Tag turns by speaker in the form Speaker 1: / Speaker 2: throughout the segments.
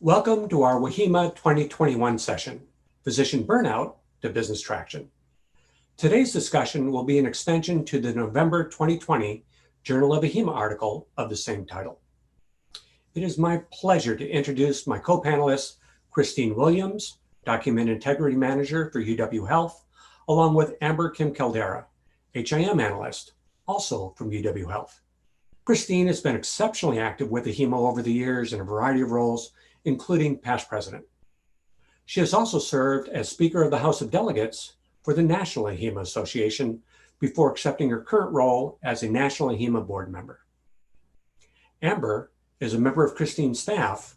Speaker 1: Welcome to our WHIMA 2021 session, Physician Burnout to Business Traction. Today's discussion will be an extension to the November 2020 Journal of WHIMA article of the same title. It is my pleasure to introduce my co-panelists, Christine Williams, Document Integrity Manager for UW Health, along with Amber Kim Caldera, HIM Analyst, also from UW Health. Christine has been exceptionally active with WHIMA over the years in a variety of roles, including past president. She has also served as Speaker of the House of Delegates for the National WHIMA Association before accepting her current role as a National WHIMA board member. Amber is a member of Christine's staff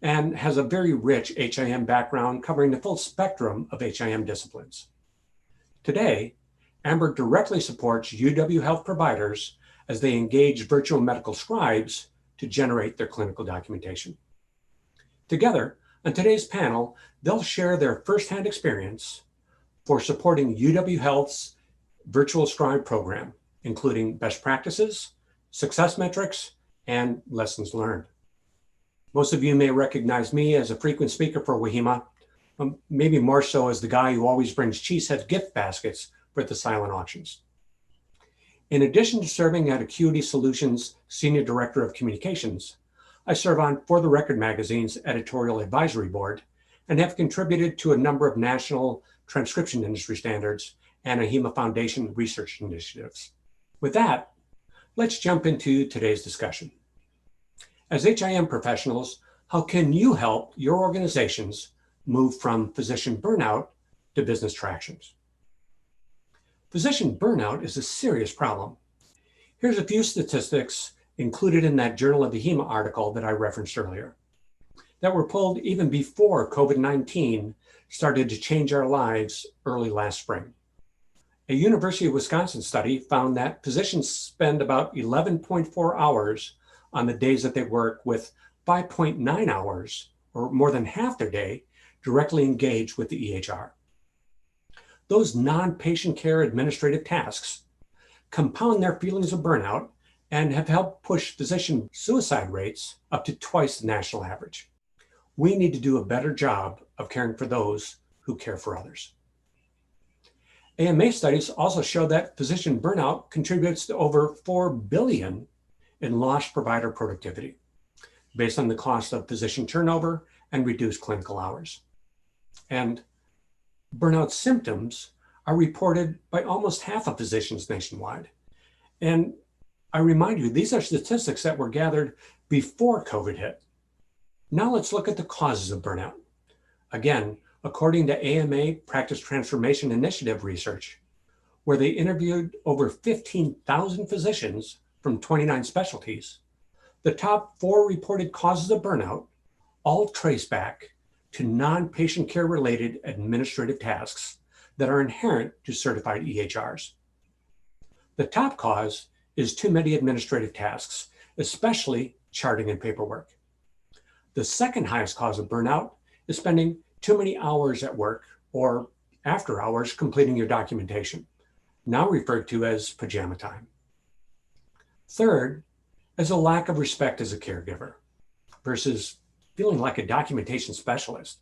Speaker 1: and has a very rich HIM background covering the full spectrum of HIM disciplines. Today, Amber directly supports UW Health providers as they engage virtual medical scribes to generate their clinical documentation. Together, on today's panel, they'll share their firsthand experience for supporting UW Health's Virtual Scribe program, including best practices, success metrics, and lessons learned. Most of you may recognize me as a frequent speaker for WHIMA, maybe more so as the guy who always brings Cheesehead gift baskets for the silent auctions. In addition to serving at AQuity Solutions Senior Director of Communications, I serve on For the Record magazine's editorial advisory board and have contributed to a number of national transcription industry standards and WHIMA Foundation research initiatives. With that, let's jump into today's discussion. As HIM professionals, how can you help your organizations move from physician burnout to business tractions? Physician burnout is a serious problem. Here's a few statistics included in that Journal of WHIMA article that I referenced earlier, that were pulled even before COVID-19 started to change our lives early last spring. A University of Wisconsin study found that physicians spend about 11.4 hours on the days that they work, with 5.9 hours, or more than half their day, directly engaged with the EHR. Those non-patient care administrative tasks compound their feelings of burnout and have helped push physician suicide rates up to twice the national average. We need to do a better job of caring for those who care for others. AMA studies also show that physician burnout contributes to over $4 billion in lost provider productivity, based on the cost of physician turnover and reduced clinical hours. And burnout symptoms are reported by almost half of physicians nationwide. And I remind you, these are statistics that were gathered before COVID hit. Now let's look at the causes of burnout. Again, according to AMA Practice Transformation Initiative research, where they interviewed over 15,000 physicians from 29 specialties, the top 4 reported causes of burnout all trace back to non-patient care related administrative tasks that are inherent to certified EHRs. The top cause is too many administrative tasks, especially charting and paperwork. The second highest cause of burnout is spending too many hours at work or after hours completing your documentation, now referred to as pajama time. Third is a lack of respect as a caregiver versus feeling like a documentation specialist.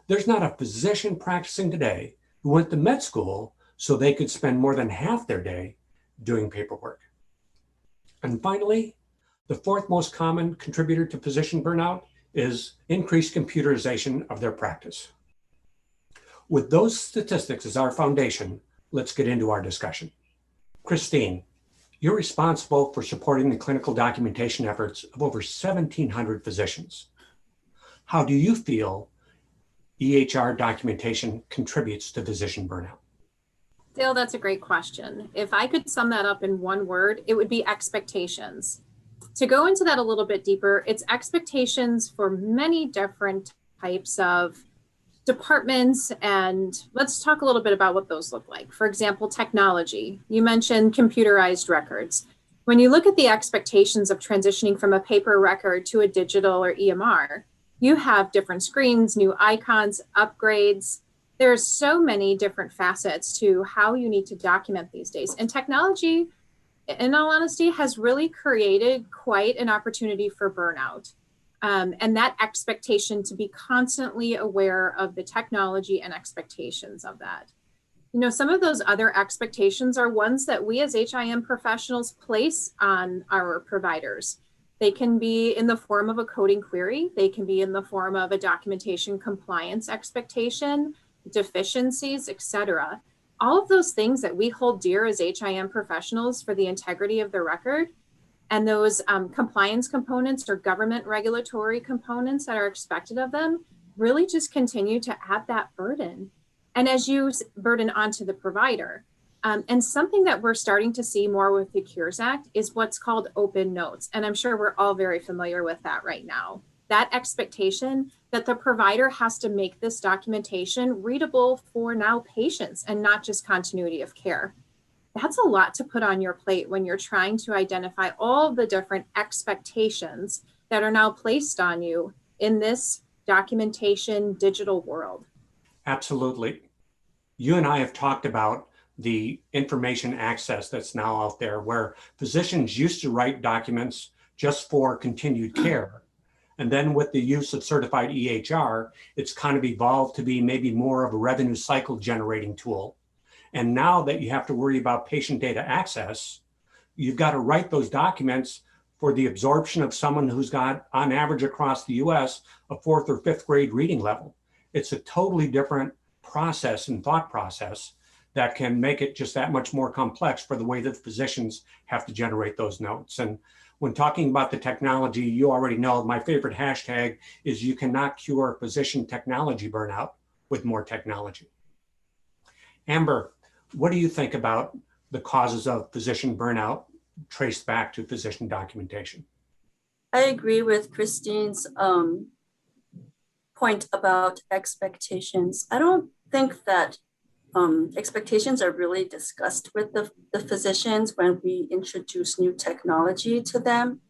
Speaker 1: There's not a physician practicing today who went to med school so they could spend more than half their day doing paperwork. And finally, the fourth most common contributor to physician burnout is increased computerization of their practice. With those statistics as our foundation, let's get into our discussion. Christine, you're responsible for supporting the clinical documentation efforts of over 1,700 physicians. How do you feel EHR documentation contributes to physician burnout?
Speaker 2: Dale, that's a great question. If I could sum that up in one word, it would be expectations. To go into that a little bit deeper, it's expectations for many different types of departments, and let's talk a little bit about what those look like. For example, technology. You mentioned computerized records. When you look at the expectations of transitioning from a paper record to a digital or EMR, you have different screens, new icons, upgrades. There's so many different facets to how you need to document these days. And technology, in all honesty, has really created quite an opportunity for burnout. and that expectation to be constantly aware of the technology and expectations of that. You know, some of those other expectations are ones that we as HIM professionals place on our providers. They can be in the form of a coding query. They can be in the form of a documentation compliance expectation, deficiencies, etc. All of those things that we hold dear as HIM professionals for the integrity of the record, and those compliance components or government regulatory components that are expected of them really just continue to add that burden. And as you burden onto the provider. And something that we're starting to see more with the Cures Act is what's called open notes. And I'm sure we're all very familiar with that right now. That expectation that the provider has to make this documentation readable for now patients and not just continuity of care. That's a lot to put on your plate when you're trying to identify all the different expectations that are now placed on you in this documentation digital world.
Speaker 1: Absolutely. You and I have talked about the information access that's now out there, where physicians used to write documents just for continued care. And then with the use of certified EHR, it's kind of evolved to be maybe more of a revenue cycle generating tool. And now that you have to worry about patient data access, you've got to write those documents for the absorption of someone who's got, on average across the US, a 4th or 5th grade reading level. It's a totally different process and thought process that can make it just that much more complex for the way that physicians have to generate those notes. And when talking about the technology, you already know my favorite hashtag is you cannot cure physician technology burnout with more technology. Amber, what do you think about the causes of physician burnout traced back to physician documentation?
Speaker 3: I agree with Christine's point about expectations. I don't think that expectations are really discussed with the physicians when we introduce new technology to them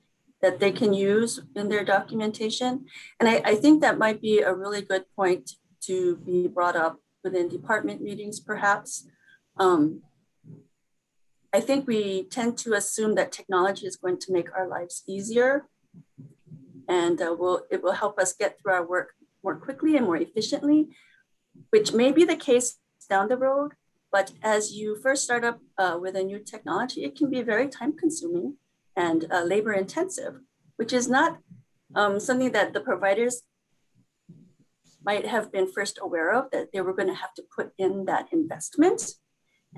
Speaker 3: that they can use in their documentation. And I think that might be a really good point to be brought up within department meetings, perhaps. I think we tend to assume that technology is going to make our lives easier, and it will help us get through our work more quickly and more efficiently, which may be the case down the road. But as you first start up with a new technology, it can be very time consuming and labor intensive, which is not something that the providers might have been first aware of, that they were going to have to put in that investment.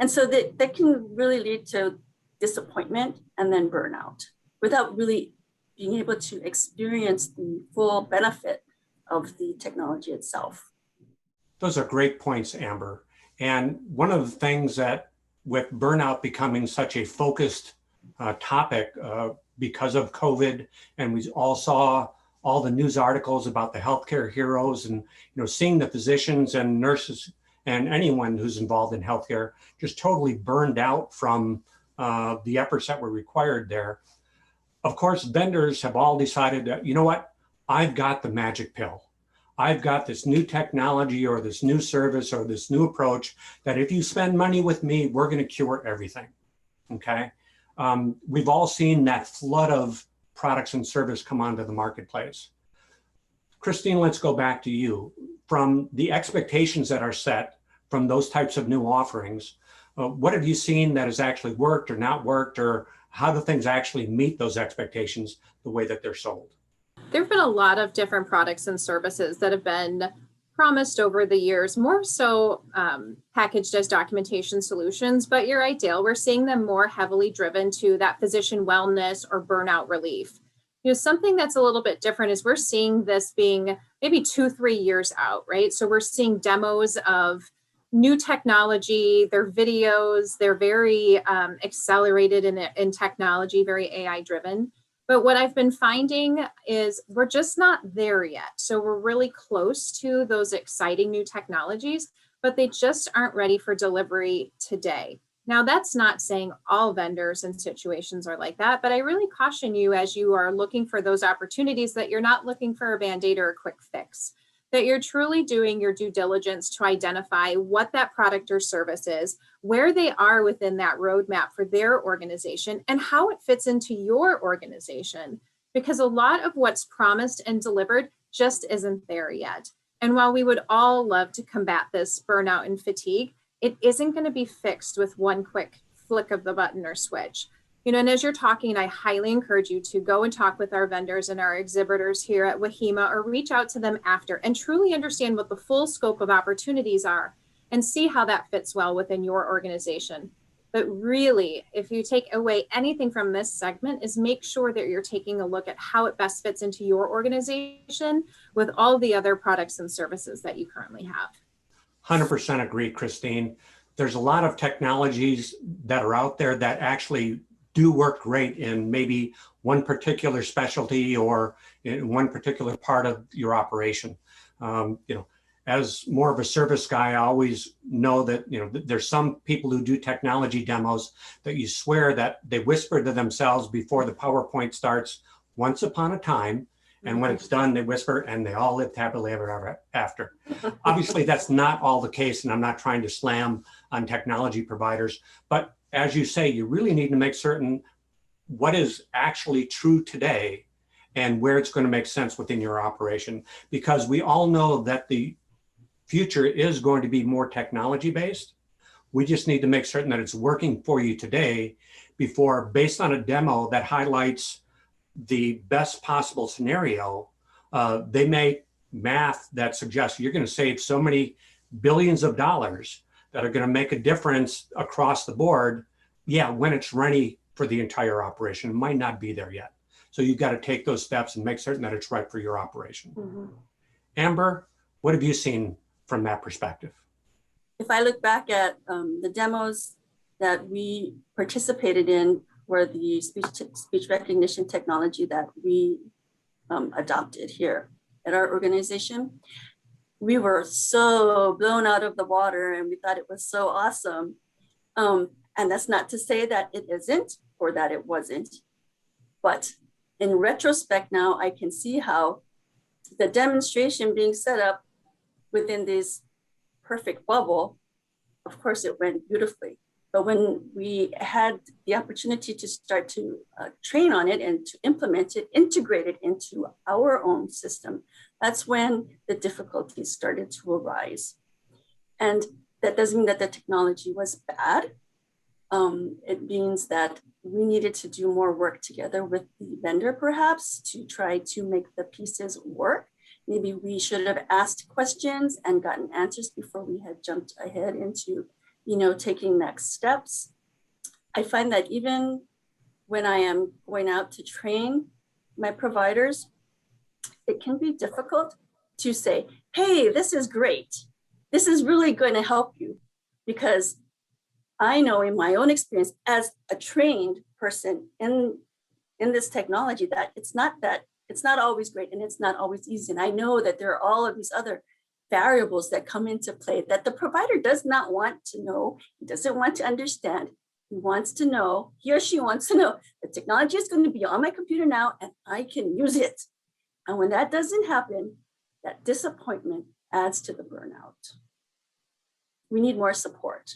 Speaker 3: And so that can really lead to disappointment and then burnout without really being able to experience the full benefit of the technology itself.
Speaker 1: Those are great points, Amber. And one of the things that with burnout becoming such a focused topic because of COVID, and we all saw all the news articles about the healthcare heroes, and seeing the physicians and nurses and anyone who's involved in healthcare just totally burned out from the efforts that were required there. Of course, vendors have all decided that, you know what, I've got the magic pill. I've got this new technology or this new service or this new approach that if you spend money with me, we're going to cure everything. Okay. We've all seen that flood of products and service come onto the marketplace. Christine, let's go back to you. From the expectations that are set from those types of new offerings, what have you seen that has actually worked or not worked, or how do things actually meet those expectations the way that they're sold?
Speaker 2: There have been a lot of different products and services that have been promised over the years, more so packaged as documentation solutions. But you're right, Dale, we're seeing them more heavily driven to that physician wellness or burnout relief. Something that's a little bit different is we're seeing this being maybe 2-3 years out, right? So we're seeing demos of new technology, their videos, they're very accelerated in technology, very AI driven. But what I've been finding is we're just not there yet. So we're really close to those exciting new technologies, but they just aren't ready for delivery today. Now, that's not saying all vendors and situations are like that, but I really caution you as you are looking for those opportunities that you're not looking for a Band-Aid or a quick fix, that you're truly doing your due diligence to identify what that product or service is, where they are within that roadmap for their organization, and how it fits into your organization. because a lot of what's promised and delivered just isn't there yet. And while we would all love to combat this burnout and fatigue, it isn't going to be fixed with one quick flick of the button or switch. And as you're talking, I highly encourage you to go and talk with our vendors and our exhibitors here at WHIMA, or reach out to them after and truly understand what the full scope of opportunities are and see how that fits well within your organization. But really, if you take away anything from this segment, is make sure that you're taking a look at how it best fits into your organization with all the other products and services that you currently have.
Speaker 1: 100% agree, Christine. There's a lot of technologies that are out there that actually do work great in maybe one particular specialty or in one particular part of your operation. As more of a service guy, I always know that, there's some people who do technology demos that you swear that they whisper to themselves before the PowerPoint starts, once upon a time. And when it's done, they whisper and they all live happily ever after. Obviously, that's not all the case. And I'm not trying to slam on technology providers. But as you say, you really need to make certain what is actually true today and where it's going to make sense within your operation. Because we all know that the future is going to be more technology based. We just need to make certain that it's working for you today before, based on a demo that highlights the best possible scenario, they make math that suggests you're going to save so many billions of dollars that are going to make a difference across the board. Yeah, when it's ready for the entire operation, it might not be there yet. So you've got to take those steps and make certain that it's right for your operation. Mm-hmm. Amber, what have you seen from that perspective?
Speaker 3: If I look back at the demos that we participated in, were the speech recognition technology that we adopted here at our organization, we were so blown out of the water and we thought it was so awesome. And that's not to say that it isn't or that it wasn't, but in retrospect now, I can see how the demonstration being set up within this perfect bubble, of course it went beautifully. But when we had the opportunity to start to train on it and to implement it, integrate it into our own system, that's when the difficulties started to arise. And that doesn't mean that the technology was bad. It means that we needed to do more work together with the vendor, perhaps, to try to make the pieces work. Maybe we should have asked questions and gotten answers before we had jumped ahead into taking next steps. I find that even when I am going out to train my providers, it can be difficult to say, hey, this is great. This is really going to help you. Because I know in my own experience as a trained person in this technology that it's not always great and it's not always easy. And I know that there are all of these other variables that come into play that the provider does not want to know. He doesn't want to understand. He wants to know, he or she wants to know, the technology is going to be on my computer now and I can use it. And when that doesn't happen, that disappointment adds to the burnout. We need more support,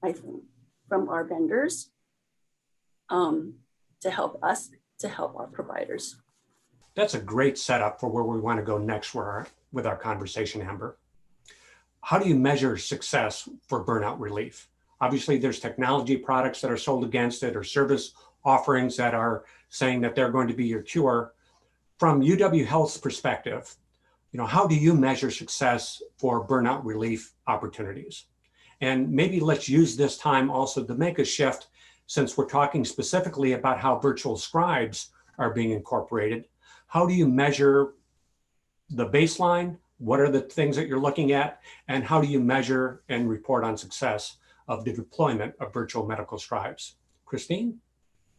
Speaker 3: I think, from our vendors to help us, to help our providers.
Speaker 1: That's a great setup for where we want to go next with our conversation, Amber. How do you measure success for burnout relief? Obviously, there's technology products that are sold against it or service offerings that are saying that they're going to be your cure. From UW Health's perspective, how do you measure success for burnout relief opportunities? And maybe let's use this time also to make a shift, since we're talking specifically about how virtual scribes are being incorporated. How do you measure the baseline? What are the things that you're looking at? And how do you measure and report on success of the deployment of virtual medical scribes? Christine?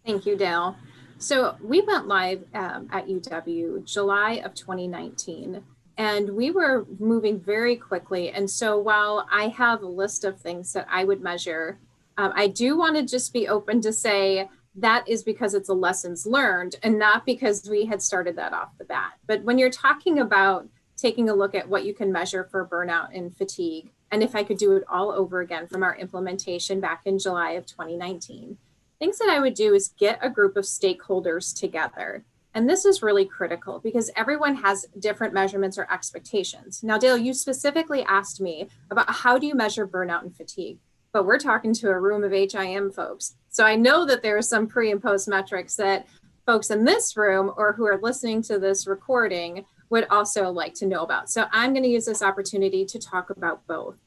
Speaker 2: Thank you, Dale. So we went live at UW July of 2019, and we were moving very quickly. And so while I have a list of things that I would measure, I do want to just be open to say that is because it's a lessons learned and not because we had started that off the bat. But when you're talking about taking a look at what you can measure for burnout and fatigue, and if I could do it all over again from our implementation back in July of 2019, things that I would do is get a group of stakeholders together And this is really critical because everyone has different measurements or expectations. Now, Dale, you specifically asked me about how do you measure burnout and fatigue, but we're talking to a room of HIM folks. So I know that there are some pre and post metrics that folks in this room or who are listening to this recording would also like to know about. So I'm going to use this opportunity to talk about both.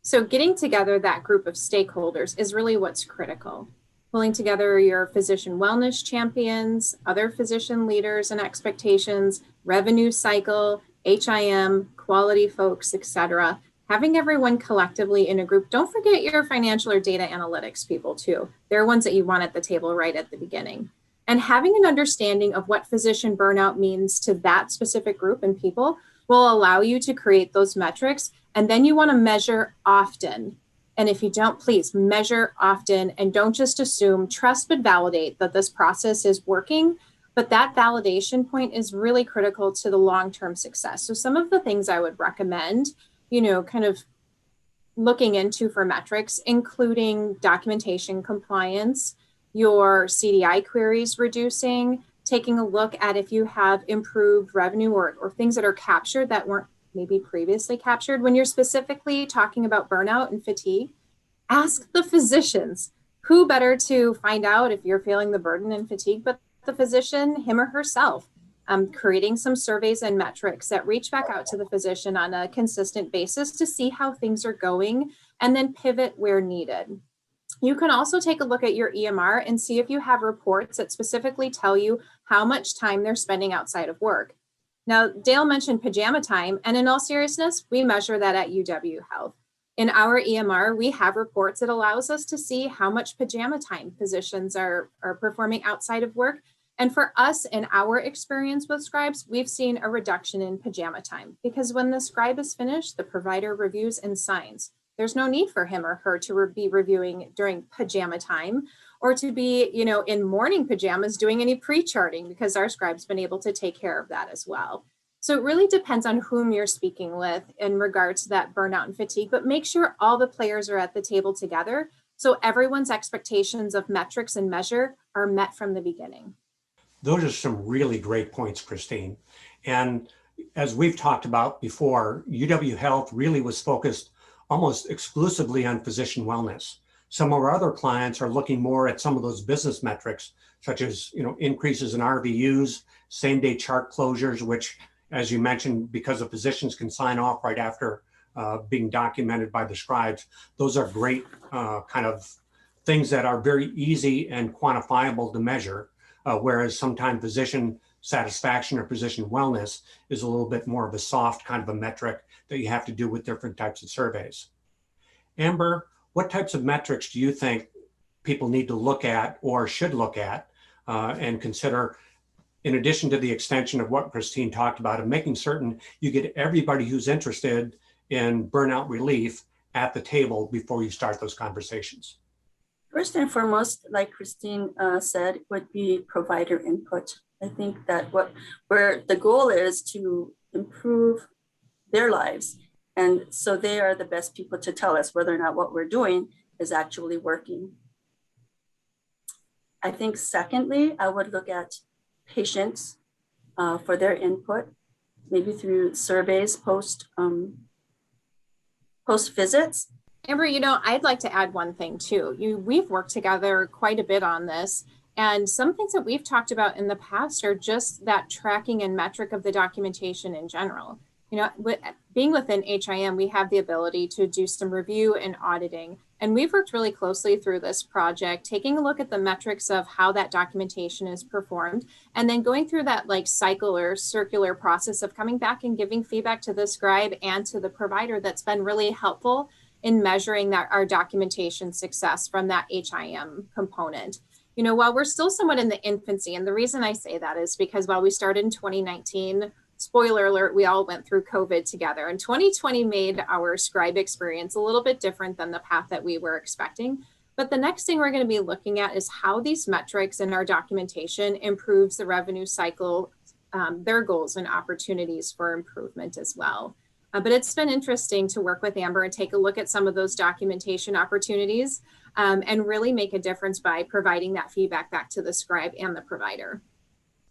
Speaker 2: So getting together that group of stakeholders is really what's critical. Pulling together your physician wellness champions, other physician leaders and expectations, revenue cycle, HIM, quality folks, etc. Having everyone collectively in a group. Don't forget your financial or data analytics people too. They're ones that you want at the table right at the beginning. And having an understanding of what physician burnout means to that specific group and people will allow you to create those metrics. And then you want to measure often. And if you don't, please measure often and don't just assume, trust but validate that this process is working. But that validation point is really critical to the long-term success. So some of the things I would recommend, kind of looking into for metrics, including documentation compliance, your CDI queries reducing, taking a look at if you have improved revenue or things that are captured that weren't maybe previously captured. When you're specifically talking about burnout and fatigue, ask the physicians. Who better to find out if you're feeling the burden and fatigue, but the physician, him or herself, creating some surveys and metrics that reach back out to the physician on a consistent basis to see how things are going and then pivot where needed. You can also take a look at your EMR and see if you have reports that specifically tell you how much time they're spending outside of work. Now, Dale mentioned pajama time, and in all seriousness, we measure that at UW Health. In our EMR, we have reports that allows us to see how much pajama time physicians are performing outside of work. And for us, in our experience with scribes, we've seen a reduction in pajama time because when the scribe is finished, the provider reviews and signs. There's no need for him or her to be reviewing during pajama time or to be, in morning pajamas doing any pre-charting because our scribe's been able to take care of that as well. So it really depends on whom you're speaking with in regards to that burnout and fatigue, but make sure all the players are at the table together so everyone's expectations of metrics and measure are met from the beginning.
Speaker 1: Those are some really great points, Christine. And as we've talked about before, UW Health really was focused almost exclusively on physician wellness. Some of our other clients are looking more at some of those business metrics, such as increases in RVUs, same-day chart closures, which, as you mentioned, because the physicians can sign off right after being documented by the scribes, those are great kind of things that are very easy and quantifiable to measure, whereas sometimes physician satisfaction or physician wellness is a little bit more of a soft kind of a metric that you have to do with different types of surveys. Amber, what types of metrics do you think people need to look at or should look at and consider, in addition to the extension of what Christine talked about, of making certain you get everybody who's interested in burnout relief at the table before you start those conversations?
Speaker 3: First and foremost, like Christine said, would be provider input. I think that where the goal is to improve their lives. And so they are the best people to tell us whether or not what we're doing is actually working. I think secondly, I would look at patients for their input, maybe through surveys post visits.
Speaker 2: Amber, I'd like to add one thing too. We've worked together quite a bit on this. And some things that we've talked about in the past are just that tracking and metric of the documentation in general. Being within HIM, we have the ability to do some review and auditing. And we've worked really closely through this project, taking a look at the metrics of how that documentation is performed, and then going through that cycle or circular process of coming back and giving feedback to the scribe and to the provider that's been really helpful in measuring that our documentation success from that HIM component. While we're still somewhat in the infancy, and the reason I say that is because while we started in 2019, spoiler alert, we all went through COVID together, and 2020 made our scribe experience a little bit different than the path that we were expecting. But the next thing we're going to be looking at is how these metrics in our documentation improves the revenue cycle, their goals and opportunities for improvement as well. But it's been interesting to work with Amber and take a look at some of those documentation opportunities and really make a difference by providing that feedback back to the scribe and the provider.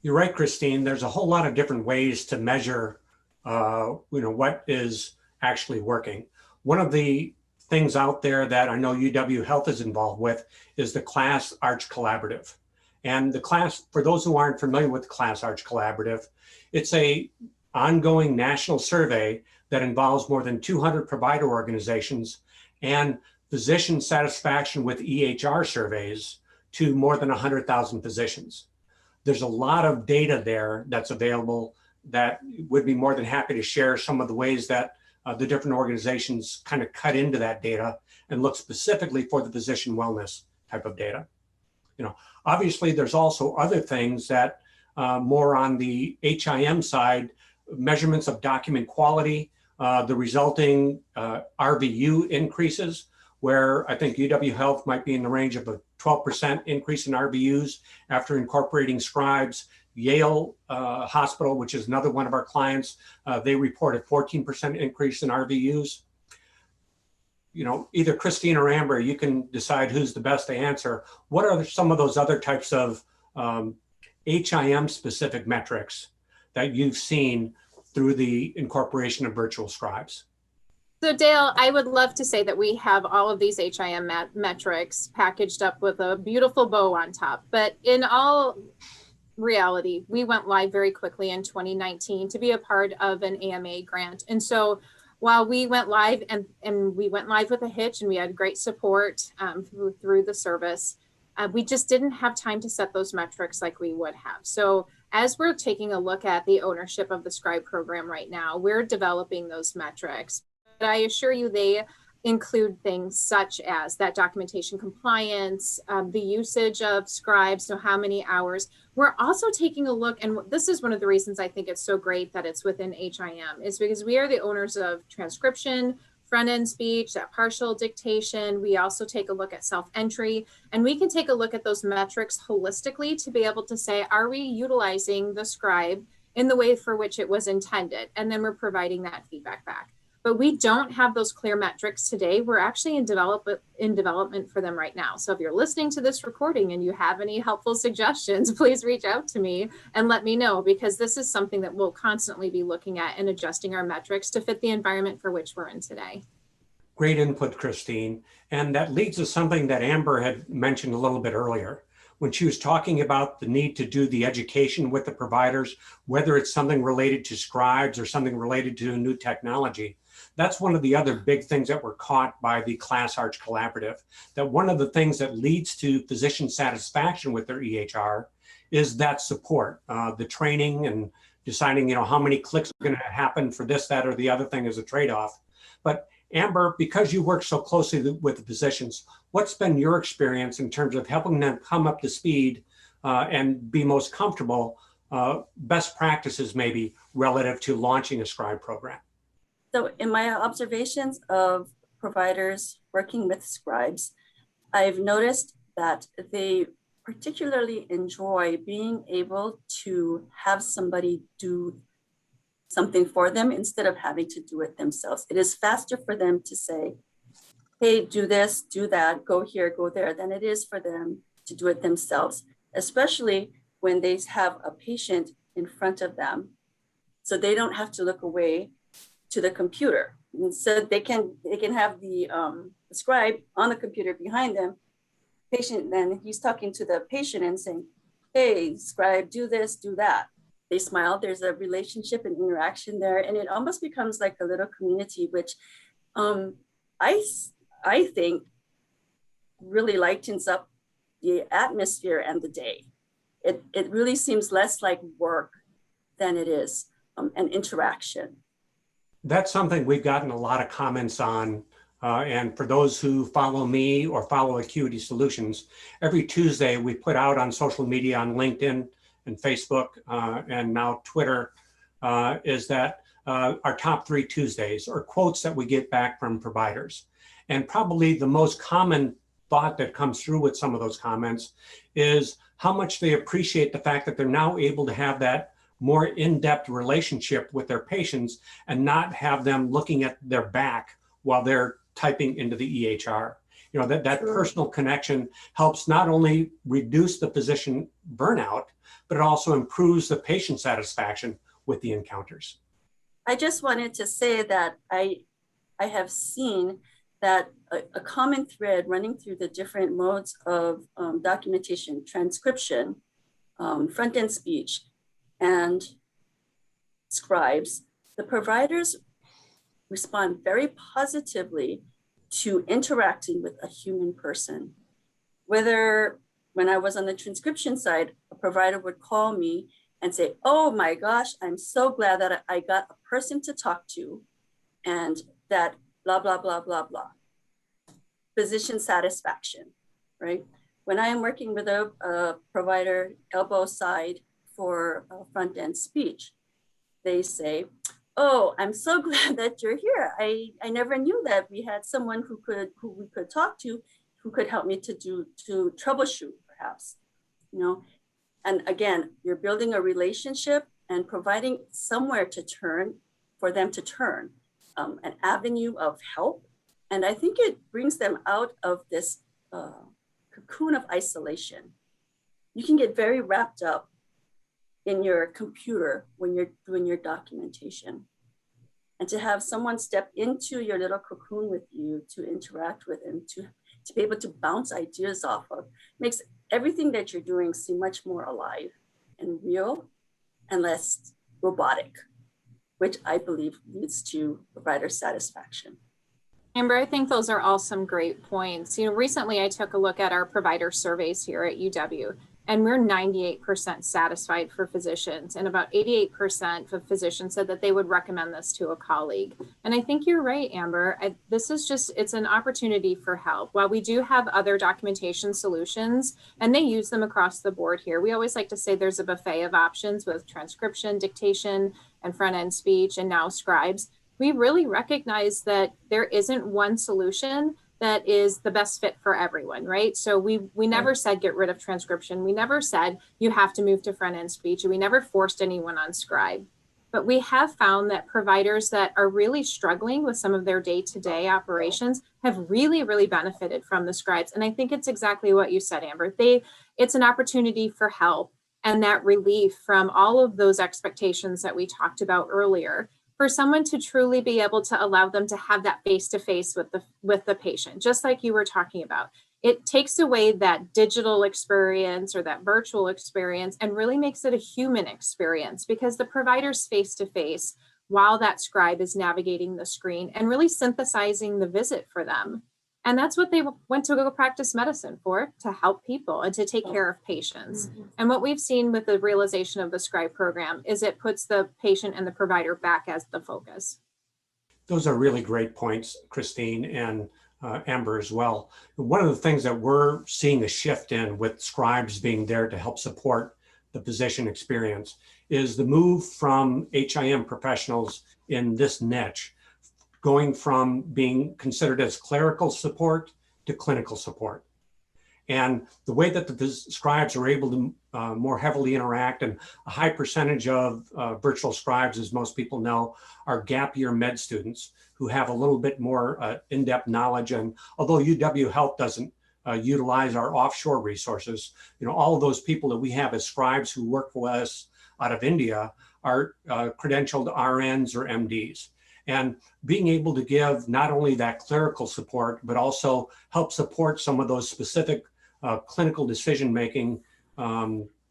Speaker 1: You're right, Christine. There's a whole lot of different ways to measure, what is actually working. One of the things out there that I know UW Health is involved with is the Class Arch Collaborative. And the class, for those who aren't familiar with the Class Arch Collaborative, it's a ongoing national survey that involves more than 200 provider organizations and physician satisfaction with EHR surveys to more than 100,000 physicians. There's a lot of data there that's available that would be more than happy to share some of the ways that the different organizations kind of cut into that data and look specifically for the physician wellness type of data. Obviously there's also other things that more on the HIM side, measurements of document quality, the resulting RVU increases, where I think UW Health might be in the range of a 12% increase in RVUs after incorporating Scribes. Yale Hospital, which is another one of our clients, they report a 14% increase in RVUs. Either Christine or Amber, you can decide who's the best to answer. What are some of those other types of HIM specific metrics that you've seen through the incorporation of Virtual Scribes?
Speaker 2: So Dale, I would love to say that we have all of these HIM metrics packaged up with a beautiful bow on top, but in all reality, we went live very quickly in 2019 to be a part of an AMA grant. And so while we went live and we went live with a hitch and we had great support through the service, we just didn't have time to set those metrics like we would have. So as we're taking a look at the ownership of the Scribe program right now, we're developing those metrics. But I assure you they include things such as that documentation compliance, the usage of Scribes, so how many hours. We're also taking a look, and this is one of the reasons I think it's so great that it's within HIM, is because we are the owners of transcription, front-end speech, that partial dictation. We also take a look at self-entry, and we can take a look at those metrics holistically to be able to say, are we utilizing the Scribe in the way for which it was intended? And then we're providing that feedback back. But we don't have those clear metrics today. We're actually in development for them right now. So if you're listening to this recording and you have any helpful suggestions, please reach out to me and let me know, because this is something that we'll constantly be looking at and adjusting our metrics to fit the environment for which we're in today.
Speaker 1: Great input, Christine. And that leads to something that Amber had mentioned a little bit earlier when she was talking about the need to do the education with the providers, whether it's something related to Scribes or something related to new technology. That's one of the other big things that were caught by the Class Arch Collaborative, that one of the things that leads to physician satisfaction with their EHR is that support, the training and deciding, how many clicks are going to happen for this, that, or the other thing as a trade-off. But Amber, because you work so closely with the physicians, what's been your experience in terms of helping them come up to speed and be most comfortable, best practices maybe relative to launching a Scribe program?
Speaker 3: So in my observations of providers working with Scribes, I've noticed that they particularly enjoy being able to have somebody do something for them instead of having to do it themselves. It is faster for them to say, hey, do this, do that, go here, go there, than it is for them to do it themselves, especially when they have a patient in front of them. So they don't have to look away to the computer. And so they can have the Scribe on the computer behind them. Patient, then he's talking to the patient and saying, hey, Scribe, do this, do that. They smile, there's a relationship and interaction there, and it almost becomes like a little community, which I think really lightens up the atmosphere and the day. It really seems less like work than it is an interaction.
Speaker 1: That's something we've gotten a lot of comments on. And for those who follow me or follow AQuity Solutions, every Tuesday we put out on social media, on LinkedIn and Facebook and now Twitter, is that our top 3 Tuesdays, or quotes that we get back from providers. And probably the most common thought that comes through with some of those comments is how much they appreciate the fact that they're now able to have that more in-depth relationship with their patients and not have them looking at their back while they're typing into the EHR. That
Speaker 3: True.
Speaker 1: personal connection helps not only reduce the physician burnout, but it also improves the patient satisfaction with the encounters.
Speaker 3: I just wanted to say that I have seen that a common thread running through the different modes of documentation, transcription, front-end speech, and scribes, the providers respond very positively to interacting with a human person. Whether when I was on the transcription side, a provider would call me and say, oh my gosh, I'm so glad that I got a person to talk to, and that blah, blah, blah, blah, blah. Physician satisfaction, right? When I am working with a provider elbow side for front end speech, they say, oh, I'm so glad that you're here. I never knew that we had someone who we could talk to, who could help me to troubleshoot, perhaps, And again, you're building a relationship and providing somewhere to turn for them to turn, an avenue of help. And I think it brings them out of this cocoon of isolation. You can get very wrapped up in your computer when you're doing your documentation. And to have someone step into your little cocoon with you to interact with and to be able to bounce ideas off of makes everything that you're doing seem much more alive and real and less robotic, which I believe leads to provider satisfaction.
Speaker 2: Amber, I think those are all some great points. Recently I took a look at our provider surveys here at UW, and we're 98% satisfied for physicians, and about 88% of physicians said that they would recommend this to a colleague. And I think you're right, Amber. It's an opportunity for help. While we do have other documentation solutions, and they use them across the board here, we always like to say there's a buffet of options with transcription, dictation, and front-end speech, and now scribes. We really recognize that there isn't one solution that is the best fit for everyone, right? So we never said get rid of transcription. We never said you have to move to front-end speech, and we never forced anyone on scribe. But we have found that providers that are really struggling with some of their day-to-day operations have really, really benefited from the scribes. And I think it's exactly what you said, Amber. It's an opportunity for help and that relief from all of those expectations that we talked about earlier, for someone to truly be able to allow them to have that face-to-face with the patient, just like you were talking about. It takes away that digital experience or that virtual experience and really makes it a human experience, because the provider's face-to-face while that scribe is navigating the screen and really synthesizing the visit for them. And that's what they went to go practice medicine for, to help people and to take care of patients. And what we've seen with the realization of the Scribe program is it puts the patient and the provider back as the focus.
Speaker 1: Those are really great points, Christine and Amber as well. One of the things that we're seeing a shift in with scribes being there to help support the physician experience is the move from HIM professionals in this niche, going from being considered as clerical support to clinical support. And the way that the scribes are able to more heavily interact, and a high percentage of virtual scribes, as most people know, are gap year med students who have a little bit more in-depth knowledge. And although UW Health doesn't utilize our offshore resources, all of those people that we have as scribes who work for us out of India are credentialed RNs or MDs. And being able to give not only that clerical support, but also help support some of those specific clinical decision-making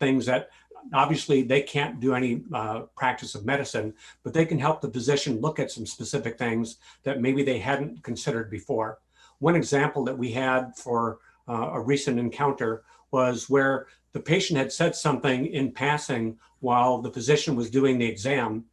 Speaker 1: things that obviously they can't do any practice of medicine, but they can help the physician look at some specific things that maybe they hadn't considered before. One example that we had for a recent encounter was where the patient had said something in passing while the physician was doing the exam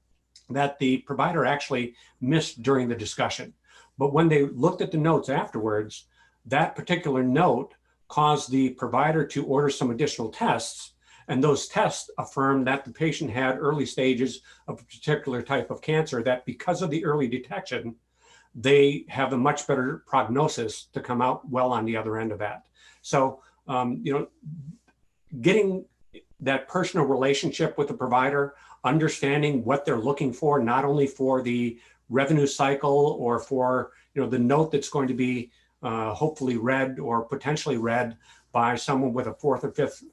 Speaker 1: that the provider actually missed during the discussion. But when they looked at the notes afterwards, that particular note caused the provider to order some additional tests. And those tests affirmed that the patient had early stages of a particular type of cancer, that because of the early detection, they have a much better prognosis to come out well on the other end of that. So, getting that personal relationship with the provider, understanding what they're looking for, not only for the revenue cycle or for the note that's going to be hopefully read or potentially read by someone with a fourth or fifth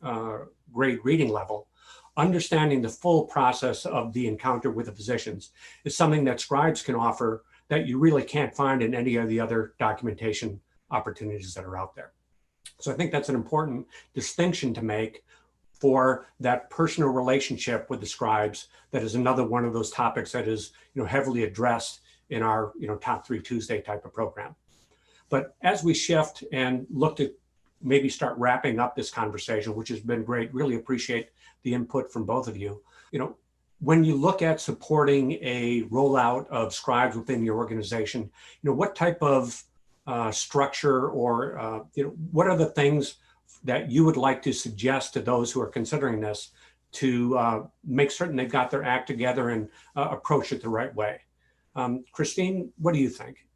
Speaker 1: grade reading level. Understanding the full process of the encounter with the physicians is something that scribes can offer that you really can't find in any of the other documentation opportunities that are out there. So I think that's an important distinction to make for that personal relationship with the scribes. That is another one of those topics that is, heavily addressed in our, Top 3 Tuesday type of program. But as we shift and look to maybe start wrapping up this conversation, which has been great, really appreciate the input from both of you. When you look at supporting a rollout of scribes within your organization, what type of structure or, what are the things that you would like to suggest to those who are considering this to make certain they've got their act together and approach it the right way? Christine, what do you think?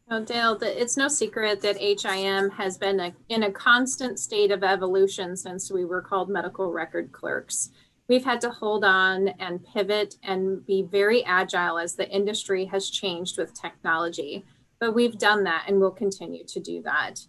Speaker 2: Well, Dale, it's no secret that HIM has been in a constant state of evolution since we were called medical record clerks. We've had to hold on and pivot and be very agile as the industry has changed with technology. But we've done that and we'll continue to do that.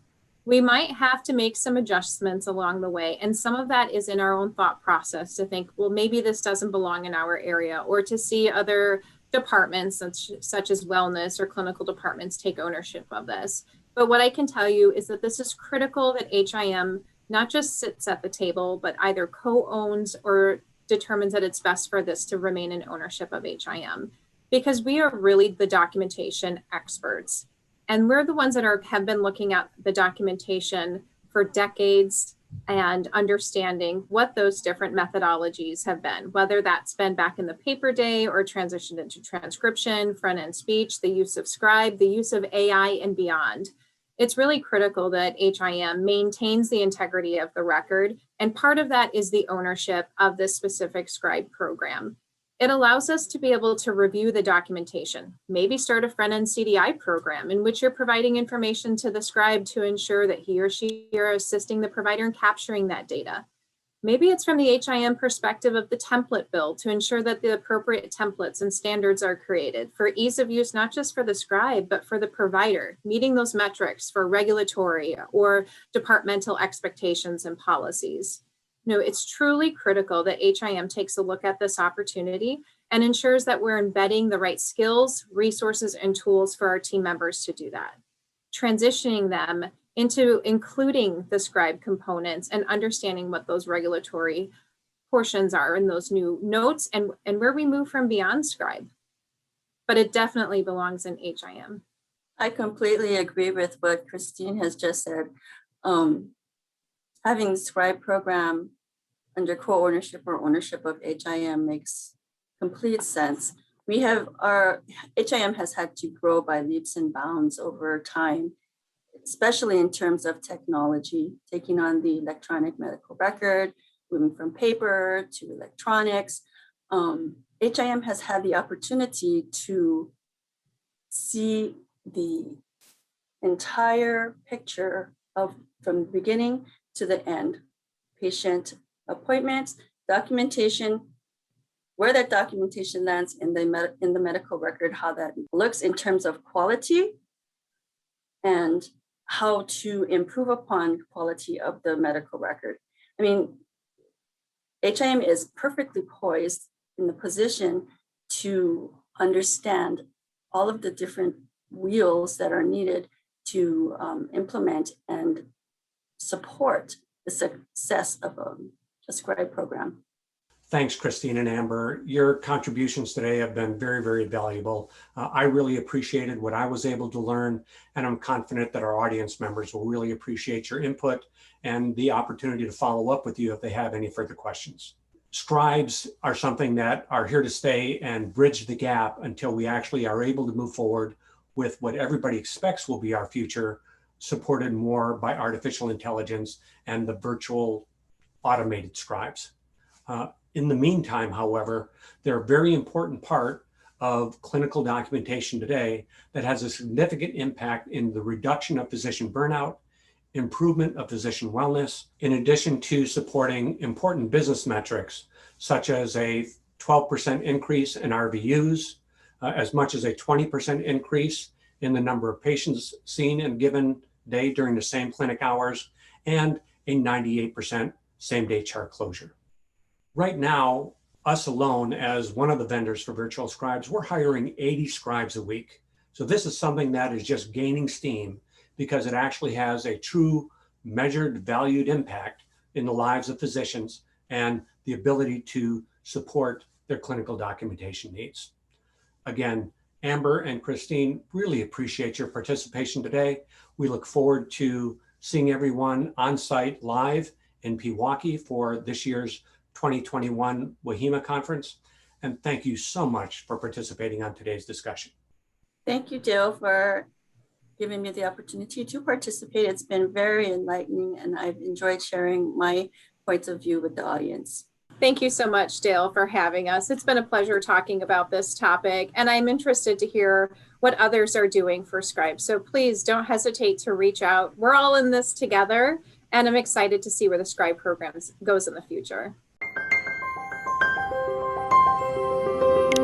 Speaker 2: We might have to make some adjustments along the way. And some of that is in our own thought process to think, well, maybe this doesn't belong in our area, or to see other departments such as wellness or clinical departments take ownership of this. But what I can tell you is that this is critical that HIM not just sits at the table, but either co-owns or determines that it's best for this to remain in ownership of HIM, because we are really the documentation experts. And we're the ones that have been looking at the documentation for decades and understanding what those different methodologies have been, whether that's been back in the paper day or transitioned into transcription, front-end speech, the use of Scribe, the use of AI and beyond. It's really critical that HIM maintains the integrity of the record. And part of that is the ownership of this specific Scribe program. It allows us to be able to review the documentation, maybe start a front-end CDI program in which you're providing information to the scribe to ensure that he or she are assisting the provider in capturing that data. Maybe it's from the HIM perspective of the template build to ensure that the appropriate templates and standards are created for ease of use, not just for the scribe, but for the provider, meeting those metrics for regulatory or departmental expectations and policies. It's truly critical that HIM takes a look at this opportunity and ensures that we're embedding the right skills, resources, and tools for our team members to do that. Transitioning them into including the Scribe components and understanding what those regulatory portions are in those new notes and where we move from beyond Scribe. But it definitely belongs in HIM.
Speaker 3: I completely agree with what Christine has just said. Having Scribe program under co-ownership or ownership of HIM makes complete sense. Our HIM has had to grow by leaps and bounds over time, especially in terms of technology, taking on the electronic medical record, moving from paper to electronics. HIM has had the opportunity to see the entire picture from the beginning to the end, patient appointments, documentation, where that documentation lands in the medical record, how that looks in terms of quality, and how to improve upon quality of the medical record. I mean, HIM is perfectly poised in the position to understand all of the different wheels that are needed to implement and support the success of a Scribe program.
Speaker 1: Thanks, Christine and Amber. Your contributions today have been very, very valuable. I really appreciated what I was able to learn, and I'm confident that our audience members will really appreciate your input and the opportunity to follow up with you if they have any further questions. Scribes are something that are here to stay and bridge the gap until we actually are able to move forward with what everybody expects will be our future, supported more by artificial intelligence and the virtual automated scribes. In the meantime, however, they're a very important part of clinical documentation today that has a significant impact in the reduction of physician burnout, improvement of physician wellness, in addition to supporting important business metrics, such as a 12% increase in RVUs, as much as a 20% increase in the number of patients seen in a given day during the same clinic hours, and a 98% same-day chart closure. Right now, us alone as one of the vendors for Virtual Scribes, we're hiring 80 scribes a week. So this is something that is just gaining steam because it actually has a true measured, valued impact in the lives of physicians and the ability to support their clinical documentation needs. Again, Amber and Christine, really appreciate your participation today. We look forward to seeing everyone on site live in Pewaukee for this year's 2021 WHIMA conference. And thank you so much for participating on today's discussion.
Speaker 3: Thank you, Dale, for giving me the opportunity to participate. It's been very enlightening, and I've enjoyed sharing my points of view with the audience.
Speaker 2: Thank you so much, Dale, for having us. It's been a pleasure talking about this topic, and I'm interested to hear what others are doing for scribes. So please don't hesitate to reach out. We're all in this together, and I'm excited to see where the scribe program goes in the future.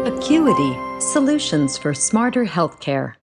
Speaker 4: AQuity, solutions for smarter healthcare.